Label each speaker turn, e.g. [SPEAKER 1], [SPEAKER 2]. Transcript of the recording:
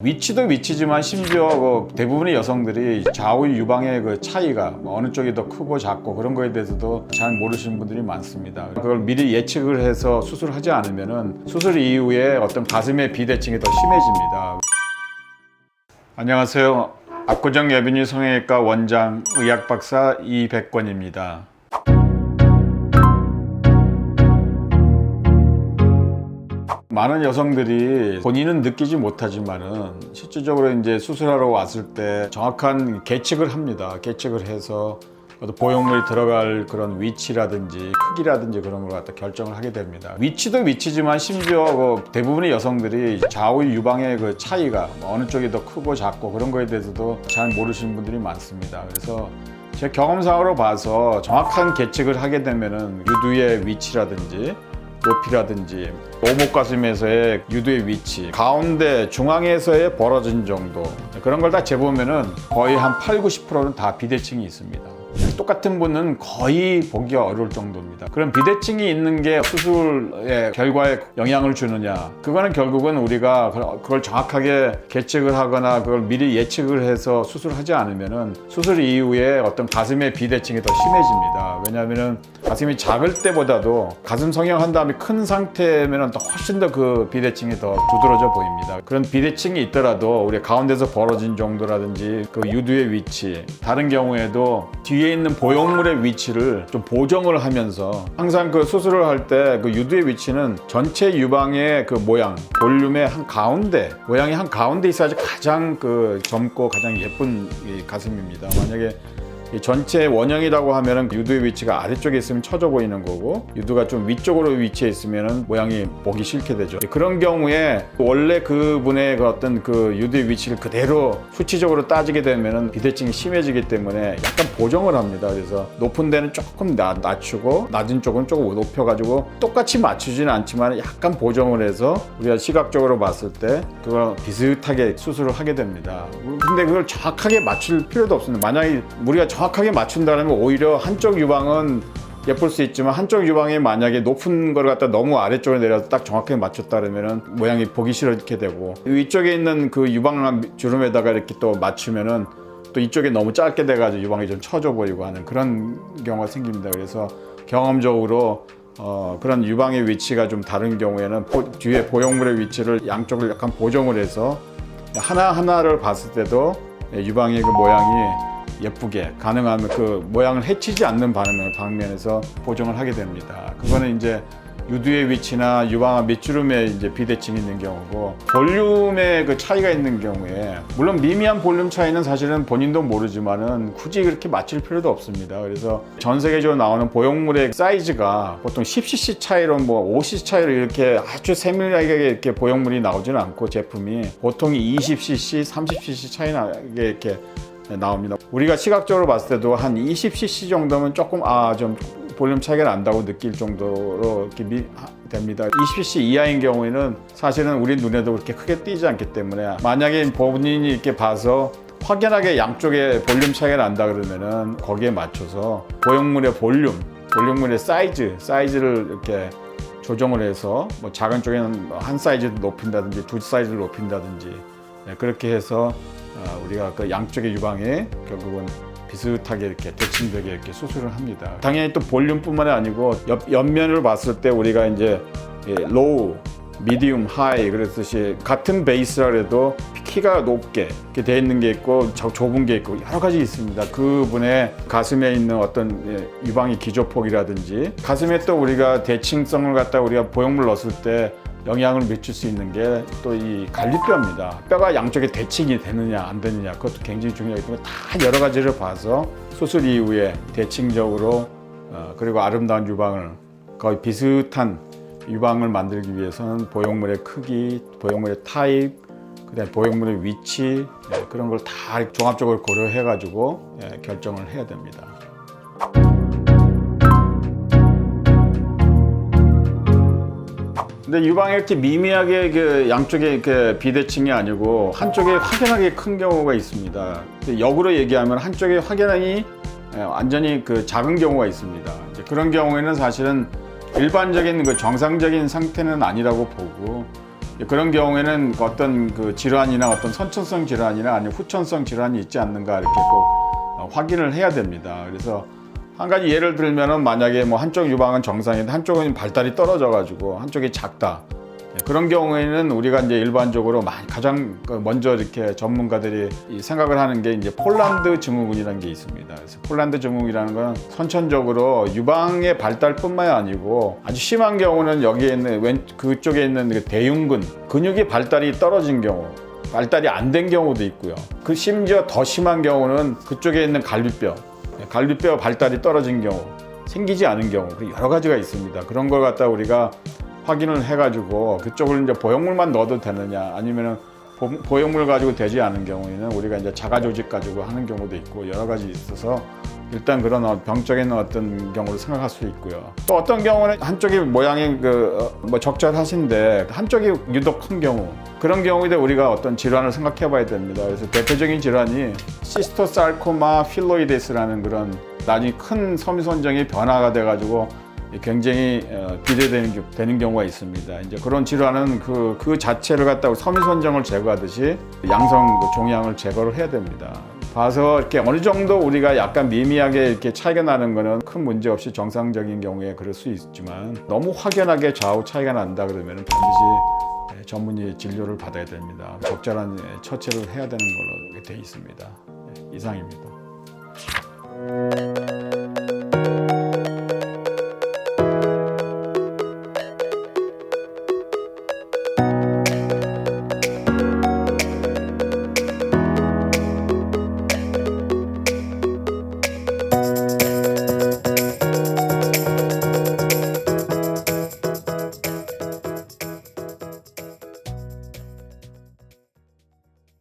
[SPEAKER 1] 위치도 위치지만 심지어 대부분의 여성들이 좌우 유방의 그 차이가 어느 쪽이 더 크고 작고 그런 거에 대해서도 잘 모르시는 분들이 많습니다. 그걸 미리 예측을 해서 수술하지 않으면 수술 이후에 어떤 가슴의 비대칭이 더 심해집니다. 안녕하세요. 압구정 예빈이 성형외과 원장 의학박사 이백권입니다. 많은 여성들이 본인은 느끼지 못하지만은 실질적으로 이제 수술하러 왔을 때 정확한 계측을 합니다. 계측을 해서 보형물이 들어갈 그런 위치라든지 크기라든지 그런 걸 갖다 결정을 하게 됩니다. 위치도 위치지만 심지어 대부분의 여성들이 좌우 유방의 그 차이가 어느 쪽이 더 크고 작고 그런 거에 대해서도 잘 모르시는 분들이 많습니다. 그래서 제 경험상으로 봐서 정확한 계측을 하게 되면은 유두의 위치라든지 높이라든지 오목가슴에서의 유두의 위치, 가운데 중앙에서의 벌어진 정도 그런 걸 다 재보면은 거의 한 8, 90%는 다 비대칭이 있습니다. 똑같은 분은 거의 보기가 어려울 정도입니다. 그럼 비대칭이 있는 게 수술의 결과에 영향을 주느냐? 그거는 결국은 우리가 그걸 정확하게 계측을 하거나 그걸 미리 예측을 해서 수술하지 않으면은 수술 이후에 어떤 가슴의 비대칭이 더 심해집니다. 왜냐하면은 가슴이 작을 때보다도 가슴 성형한 다음에 큰 상태면은 더 훨씬 더 그 비대칭이 더 두드러져 보입니다. 그런 비대칭이 있더라도 우리 가운데서 벌어진 정도라든지 그 유두의 위치, 다른 경우에도 뒤에 있는 보형물의 위치를 좀 보정을 하면서 항상 그 수술을 할 때 그 유두의 위치는 전체 유방의 그 모양, 볼륨의 한 가운데, 모양이 한 가운데 있어야지 가장 그 젊고 가장 예쁜 이 가슴입니다. 만약에 이 전체 원형이라고 하면은 유두의 위치가 아래쪽에 있으면 처져 보이는 거고 유두가 좀 위쪽으로 위치해 있으면은 모양이 보기 싫게 되죠. 그런 경우에 원래 그분의 그 어떤 그 유두의 위치를 그대로 수치적으로 따지게 되면은 비대칭이 심해지기 때문에 약간 보정을 합니다. 그래서 높은 데는 조금 낮추고 낮은 쪽은 조금 높여가지고 똑같이 맞추지는 않지만 약간 보정을 해서 우리가 시각적으로 봤을 때 그걸 비슷하게 수술을 하게 됩니다. 근데 그걸 정확하게 맞출 필요도 없습니다. 만약에 우리가 정확하게 맞춘다면 오히려 한쪽 유방은 예쁠 수 있지만 한쪽 유방이 만약에 높은 걸 갖다 너무 아래쪽에 내려서 딱 정확하게 맞췄다 그러면은 모양이 보기 싫게 되고 위쪽에 있는 그 유방 주름에다가 이렇게 또 맞추면은 또 이쪽에 너무 짧게 돼가지고 유방이 좀 처져 보이고 하는 그런 경우가 생깁니다. 그래서 경험적으로 그런 유방의 위치가 좀 다른 경우에는 뒤에 보형물의 위치를 양쪽을 약간 보정을 해서 하나하나를 봤을 때도 유방의 그 모양이 예쁘게 가능하면 그 모양을 해치지 않는 방면에서 보정을 하게 됩니다. 그거는 이제 유두의 위치나 유방 밑주름에 이제 비대칭이 있는 경우고 볼륨의 그 차이가 있는 경우에 물론 미미한 볼륨 차이는 사실은 본인도 모르지만은 굳이 그렇게 맞출 필요도 없습니다. 그래서 전 세계적으로 나오는 보형물의 사이즈가 보통 10cc 차이로 뭐 5cc 차이로 이렇게 아주 세밀하게 이렇게 보형물이 나오지는 않고 제품이 보통 20cc, 30cc 차이 나게 이렇게 나옵니다. 우리가 시각적으로 봤을 때도 한 20cc 정도면 조금 좀 볼륨 차이가 난다고 느낄 정도로 이렇게 됩니다. 20cc 이하인 경우에는 사실은 우리 눈에도 그렇게 크게 띄지 않기 때문에 만약에 본인이 이렇게 봐서 확연하게 양쪽에 볼륨 차이가 난다 그러면은 거기에 맞춰서 보형물의 볼륨물의 사이즈를 이렇게 조정을 해서 뭐 작은 쪽에는 한 사이즈 높인다든지 두 사이즈를 높인다든지 그렇게 해서 우리가 그 양쪽의 유방에 결국은 비슷하게 이렇게 대칭되게 이렇게 수술을 합니다. 당연히 또 볼륨뿐만이 아니고 옆면을 봤을 때 우리가 이제 로우, 미디움, 하이 그랬듯이 같은 베이스라 해도 키가 높게 이렇게 돼 있는 게 있고 좁은 게 있고 여러 가지 있습니다. 그분의 가슴에 있는 어떤 유방의 기조폭이라든지 가슴에 또 우리가 대칭성을 갖다 우리가 보형물 넣었을 때 영향을 미칠 수 있는 게 또 이 갈비뼈입니다. 뼈가 양쪽에 대칭이 되느냐 안 되느냐 그것도 굉장히 중요하기 때문에 다 여러 가지를 봐서 수술 이후에 대칭적으로 그리고 아름다운 유방을 거의 비슷한 유방을 만들기 위해서는 보형물의 크기, 보형물의 타입, 그다음에 보형물의 위치 그런 걸 다 종합적으로 고려해 가지고 결정을 해야 됩니다. 근데 유방이 이렇게 미미하게 그 양쪽에 이렇게 비대칭이 아니고 한쪽에 확연하게 큰 경우가 있습니다. 역으로 얘기하면 한쪽에 확연히 완전히 그 작은 경우가 있습니다. 이제 그런 경우에는 사실은 일반적인 그 정상적인 상태는 아니라고 보고 그런 경우에는 어떤 그 질환이나 어떤 선천성 질환이나 아니면 후천성 질환이 있지 않는가 이렇게 꼭 확인을 해야 됩니다. 그래서 한 가지 예를 들면은 만약에 뭐 한쪽 유방은 정상인데 한쪽은 발달이 떨어져 가지고 한쪽이 작다. 그런 경우에는 우리가 이제 일반적으로 가장 먼저 이렇게 전문가들이 생각을 하는 게 이제 폴란드 증후군이라는 게 있습니다. 그래서 폴란드 증후군이라는 건 선천적으로 유방의 발달뿐만이 아니고 아주 심한 경우는 여기에 있는 그쪽에 있는 그 대흉근 근육이 발달이 떨어진 경우, 발달이 안 된 경우도 있고요. 그 심지어 더 심한 경우는 그쪽에 있는 갈비뼈 발달이 떨어진 경우, 생기지 않은 경우, 여러 가지가 있습니다. 그런 걸 갖다 우리가 확인을 해가지고 그쪽을 이제 보형물만 넣어도 되느냐, 아니면은 보형물 가지고 되지 않은 경우에는 우리가 이제 자가 조직 가지고 하는 경우도 있고 여러 가지 있어서 일단 그런 병적인 어떤 경우를 생각할 수 있고요. 또 어떤 경우는 한쪽이 모양이 뭐 적절하신데 한쪽이 유독 큰 경우, 그런 경우에 우리가 어떤 질환을 생각해 봐야 됩니다. 그래서 대표적인 질환이 시스토사르코마 필로이데스라는 그런 나중에 큰 섬유선정이 변화가 돼 가지고 굉장히 비대되는 경우가 있습니다. 이제 그런 질환은 그 자체를 갖다가 섬유선정을 제거하듯이 양성 종양을 제거를 해야 됩니다. 봐서 이렇게 어느 정도 우리가 약간 미미하게 이렇게 차이가 나는 거는 큰 문제 없이 정상적인 경우에 그럴 수 있지만 너무 확연하게 좌우 차이가 난다 그러면 반드시 전문의 진료를 받아야 됩니다. 적절한 처치를 해야 되는 걸로 되어 있습니다. 이상입니다.